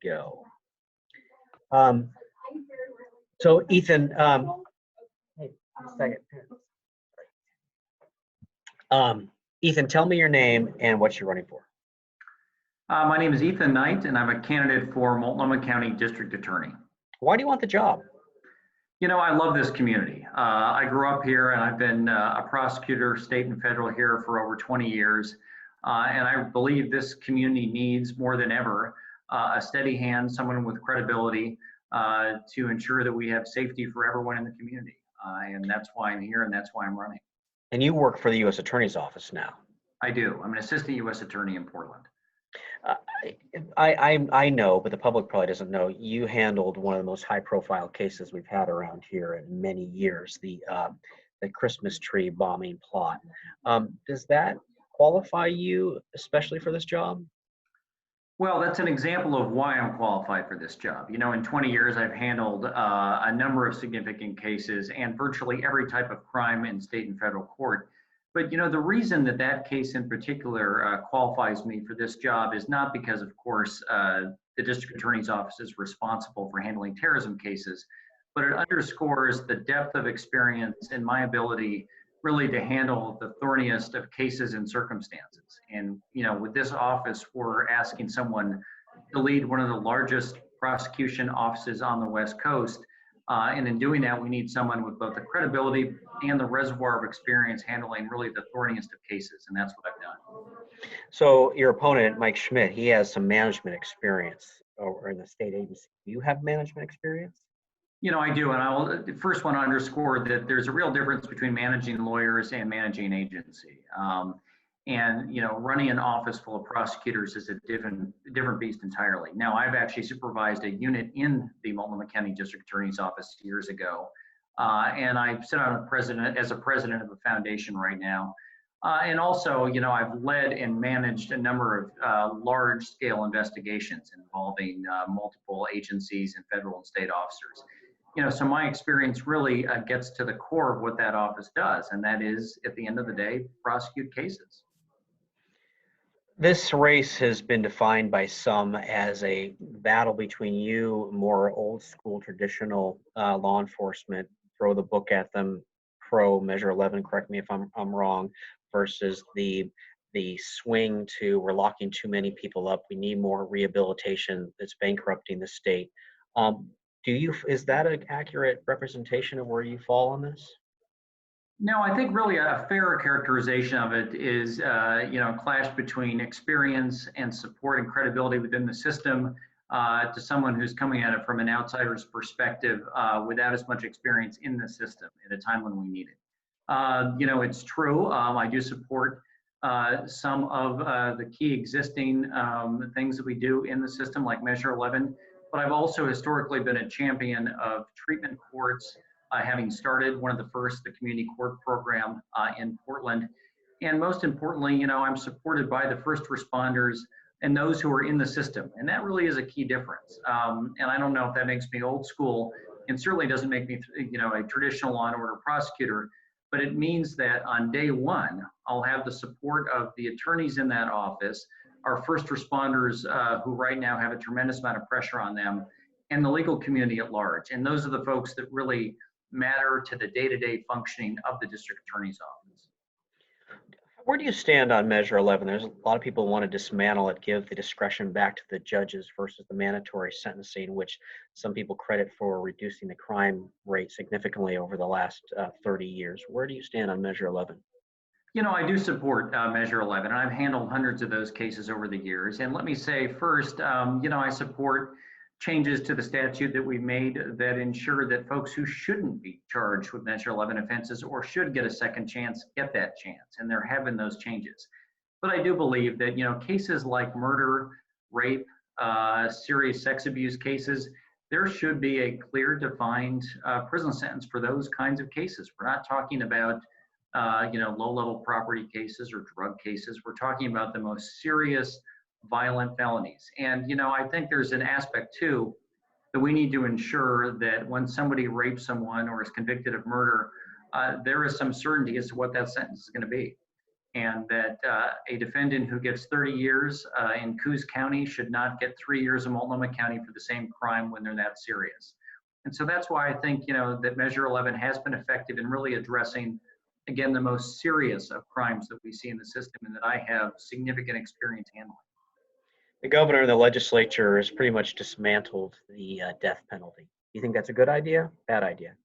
go. Um, so Ethan, hey, a second. Ethan, tell me your name and what you're running for. My name is Ethan Knight, and I'm a candidate for Multnomah County District Attorney. Why do you want the job? You know, I love this community. I grew up here, and I've been a prosecutor, state and federal, here for over 20 years. And I believe this community needs more than ever a steady hand, someone with credibility to ensure that we have safety for everyone in the community. And that's why I'm here, and that's why I'm running. And you work for the U.S. Attorney's Office now. I do. I'm an assistant U.S. attorney in Portland. I know, but the public probably doesn't know, you handled one of the most high-profile cases we've had around here in many years, the Christmas tree bombing plot. Does that qualify you, especially for this job? Well, that's an example of why I'm qualified for this job. You know, in 20 years, I've handled a number of significant cases and virtually every type of crime in state and federal court. But, you know, the reason that that case in particular qualifies me for this job is not because, of course, the district attorney's office is responsible for handling terrorism cases, but it underscores the depth of experience and my ability really to handle the thorniest of cases and circumstances. And, you know, with this office, we're asking someone to lead one of the largest prosecution offices on the West Coast. And in doing that, we need someone with both the credibility and the reservoir of experience handling really the thorniest of cases, and that's what I've done. So your opponent, Mike Schmidt, he has some management experience over in the state agency. Do you have management experience? You know, I do, and I will first want to underscore that there's a real difference between managing lawyers and managing an agency. And you know, running an office full of prosecutors is a different beast entirely. Now, I've actually supervised a unit in the Multnomah County District Attorney's Office years ago, and I sit on as a president of a foundation right now. And also, you know, I've led and managed a number of large-scale investigations involving multiple agencies and federal and state officers. You know, so my experience really gets to the core of what that office does, and that is, at the end of the day, prosecute cases. This race has been defined by some as a battle between you, more old school, traditional law enforcement, throw the book at them, pro Measure 11, correct me if I'm wrong, versus the swing to we're locking too many people up, we need more rehabilitation that's bankrupting the state. Is that an accurate representation of where you fall on this? No, I think really a fairer characterization of it is, you know, a clash between experience and support and credibility within the system to someone who's coming at it from an outsider's perspective without as much experience in the system at a time when we need it. You know, it's true. I do support some of the key existing things that we do in the system, like Measure 11, but I've also historically been a champion of treatment courts, having started one of the first, the community court program in Portland. And most importantly, you know, I'm supported by the first responders and those who are in the system. And that really is a key difference. And I don't know if that makes me old school, and certainly doesn't make me, you know, a traditional law and order prosecutor, but it means that on day one, I'll have the support of the attorneys in that office, our first responders who right now have a tremendous amount of pressure on them, and the legal community at large. And those are the folks that really matter to the day-to-day functioning of the district attorney's office. Where do you stand on Measure 11? There's a lot of people want to dismantle it, give the discretion back to the judges versus the mandatory sentencing, which some people credit for reducing the crime rate significantly over the last 30 years. Where do you stand on Measure 11? You know, I do support Measure 11, and I've handled hundreds of those cases over the years. And let me say first, you know, I support changes to the statute that we've made that ensure that folks who shouldn't be charged with Measure 11 offenses or should get a second chance get that chance, and there have been those changes. But I do believe that, you know, cases like murder, rape, serious sex abuse cases, there should be a clear, defined prison sentence for those kinds of cases. We're not talking about, you know, low-level property cases or drug cases. We're talking about the most serious violent felonies. And, you know, I think there's an aspect too that we need to ensure that when somebody rapes someone or is convicted of murder, there is some certainty as to what that sentence is going to be. and that a defendant who gets 30 years in Coos County should not get 3 years in Multnomah County for the same crime when they're that serious. And so that's why I think, that Measure 11 has been effective in really addressing, again, the most serious of crimes that we see in the system and that I have significant experience handling. The governor and the legislature has pretty much dismantled the death penalty. Do you think that's a good idea? Bad idea?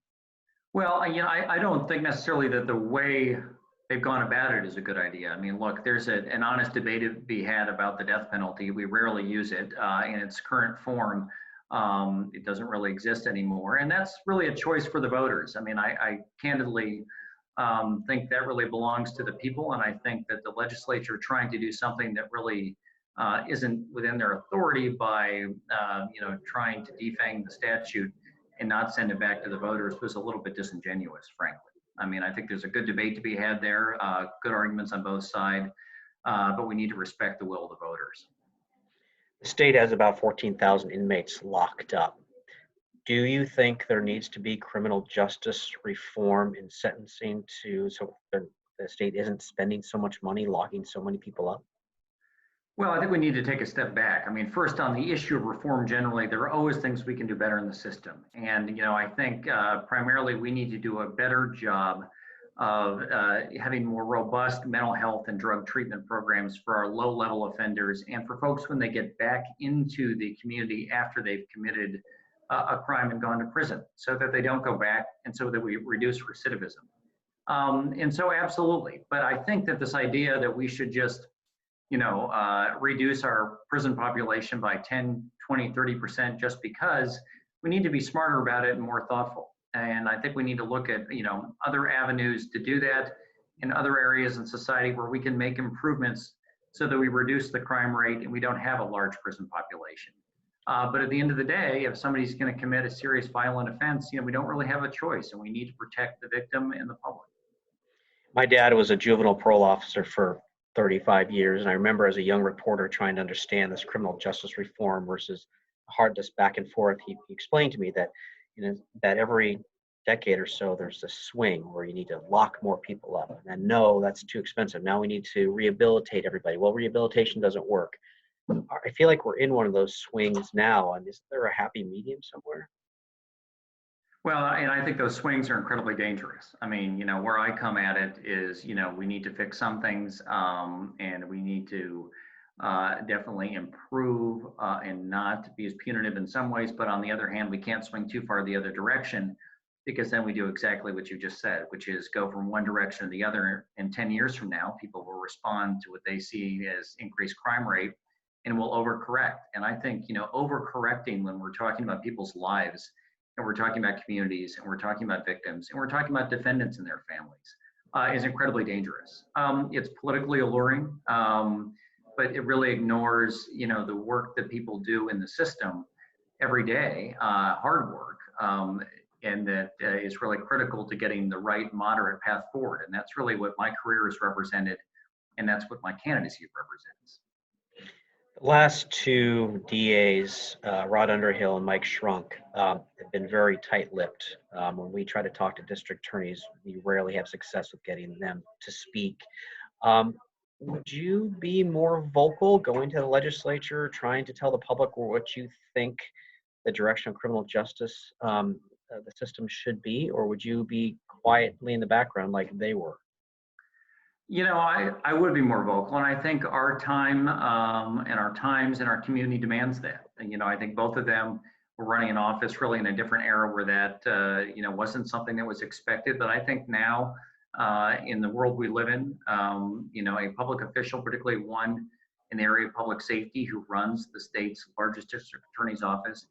Well, I don't think necessarily that the way they've gone about it is a good idea. I mean, look, there's an honest debate to be had about the death penalty. We rarely use it in its current form. It doesn't really exist anymore. And that's really a choice for the voters. I mean, I candidly think that really belongs to the people. And I think that the legislature trying to do something that really isn't within their authority by, trying to defang the statute and not send it back to the voters was a little bit disingenuous, frankly. I mean, I think there's a good debate to be had there, good arguments on both sides, but we need to respect the will of the voters. The state has about 14,000 inmates locked up. Do you think there needs to be criminal justice reform in sentencing so the state isn't spending so much money locking so many people up? Well, I think we need to take a step back. I mean, first on the issue of reform generally, there are always things we can do better in the system. And, I think primarily we need to do a better job of having more robust mental health and drug treatment programs for our low-level offenders and for folks when they get back into the community after they've committed a crime and gone to prison so that they don't go back and so that we reduce recidivism. And so absolutely. But I think that this idea that we should just reduce our prison population by 10, 20, 30% just because we need to be smarter about it and more thoughtful. And I think we need to look at, other avenues to do that in other areas in society where we can make improvements so that we reduce the crime rate and we don't have a large prison population. But at the end of the day, if somebody's going to commit a serious violent offense, we don't really have a choice and we need to protect the victim and the public. My dad was a juvenile parole officer for 35 years, and I remember as a young reporter trying to understand this criminal justice reform versus hardness back and forth. He explained to me that that every decade or so there's this swing where you need to lock more people up, and then no, that's too expensive. Now we need to rehabilitate everybody. Well, rehabilitation doesn't work. I feel like we're in one of those swings now, and is there a happy medium somewhere? Well, and I think those swings are incredibly dangerous. I mean, where I come at it is, we need to fix some things and we need to definitely improve and not be as punitive in some ways. But on the other hand, we can't swing too far the other direction because then we do exactly what you just said, which is go from one direction to the other. And 10 years from now, people will respond to what they see as increased crime rate and will overcorrect. And I think, overcorrecting when we're talking about people's lives and we're talking about communities, and we're talking about victims, and we're talking about defendants and their families, is incredibly dangerous. It's politically alluring, but it really ignores, the work that people do in the system every day, hard work, and that is really critical to getting the right moderate path forward. And that's really what my career has represented, and that's what my candidacy represents. The last two DAs, Rod Underhill and Mike Shrunk, have been very tight-lipped. When we try to talk to district attorneys, we rarely have success with getting them to speak. Would you be more vocal going to the legislature, trying to tell the public what you think the direction of criminal justice, the system should be, or would you be quietly in the background like they were? I would be more vocal, and I think our time and our times and our community demands that. And, I think both of them were running an office really in a different era where that, wasn't something that was expected. But I think now, in the world we live in, a public official, particularly one in the area of public safety who runs the state's largest district attorney's office,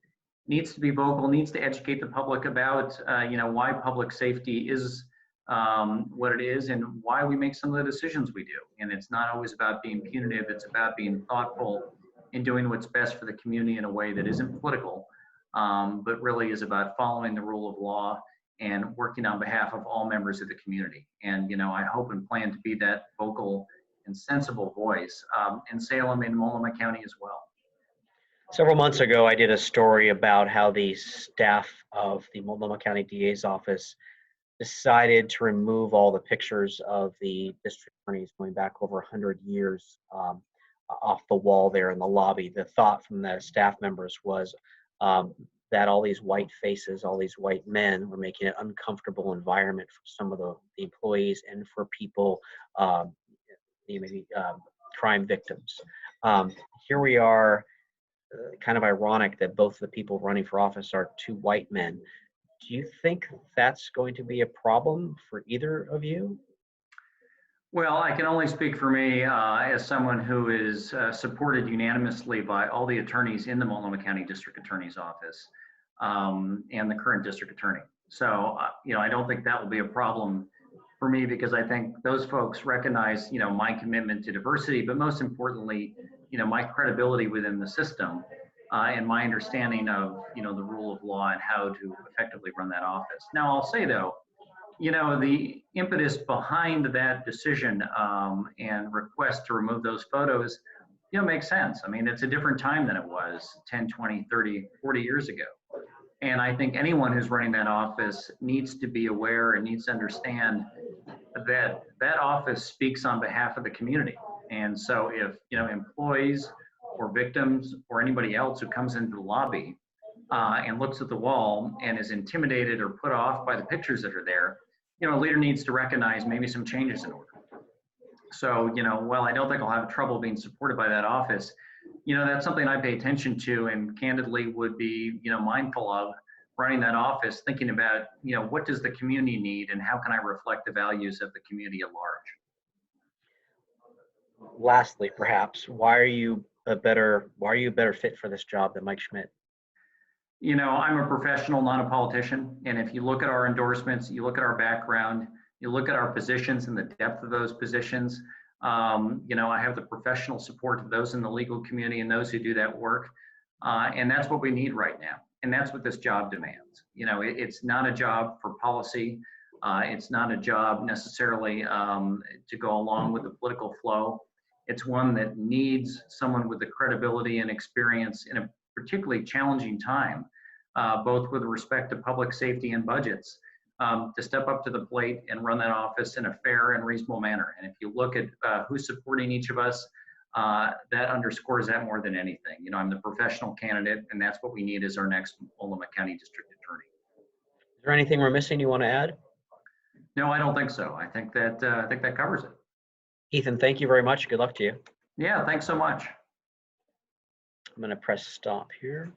needs to be vocal, needs to educate the public about, why public safety is what it is and why we make some of the decisions we do. And it's not always about being punitive. It's about being thoughtful and doing what's best for the community in a way that isn't political, but really is about following the rule of law and working on behalf of all members of the community. And, I hope and plan to be that vocal and sensible voice in Salem and Multnomah County as well. Several months ago, I did a story about how the staff of the Multnomah County DA's office decided to remove all the pictures of the district attorneys going back over 100 years off the wall there in the lobby. The thought from the staff members was um, that all these white faces, all these white men were making an uncomfortable environment for some of the employees and for people, um, maybe crime victims. Um, Here we are, kind of ironic that both the people running for office are two white men. Do you think that's going to be a problem for either of you? Well, I can only speak for me as someone who is supported unanimously by all the attorneys in the Multnomah County District Attorney's Office and the current district attorney. So, I don't think that will be a problem for me because I think those folks recognize, my commitment to diversity, but most importantly, my credibility within the system and my understanding of, the rule of law and how to effectively run that office. Now, I'll say though, the impetus behind that decision and request to remove those photos, makes sense. I mean, it's a different time than it was 10, 20, 30, 40 years ago. And I think anyone who's running that office needs to be aware and needs to understand that that office speaks on behalf of the community. And so if, employees or victims or anybody else who comes into the lobby and looks at the wall and is intimidated or put off by the pictures that are there, a leader needs to recognize maybe some changes in order. So, while I don't think I'll have trouble being supported by that office, that's something I pay attention to and candidly would be, mindful of running that office, thinking about, what does the community need and how can I reflect the values of the community at large? Lastly, perhaps, why are you a better fit for this job than Mike Schmidt? I'm a professional, not a politician. And if you look at our endorsements, you look at our background, you look at our positions and the depth of those positions, I have the professional support of those in the legal community and those who do that work. And that's what we need right now. And that's what this job demands. It's not a job for policy. It's not a job necessarily to go along with the political flow. It's one that needs someone with the credibility and experience in a particularly challenging time, both with respect to public safety and budgets, to step up to the plate and run that office in a fair and reasonable manner. And if you look at who's supporting each of us, that underscores that more than anything. I'm the professional candidate, and that's what we need as our next Multnomah County District Attorney. Is there anything we're missing you want to add? No, I don't think so. I think that covers it. Ethan, thank you very much. Good luck to you. Yeah, thanks so much. I'm going to press stop here.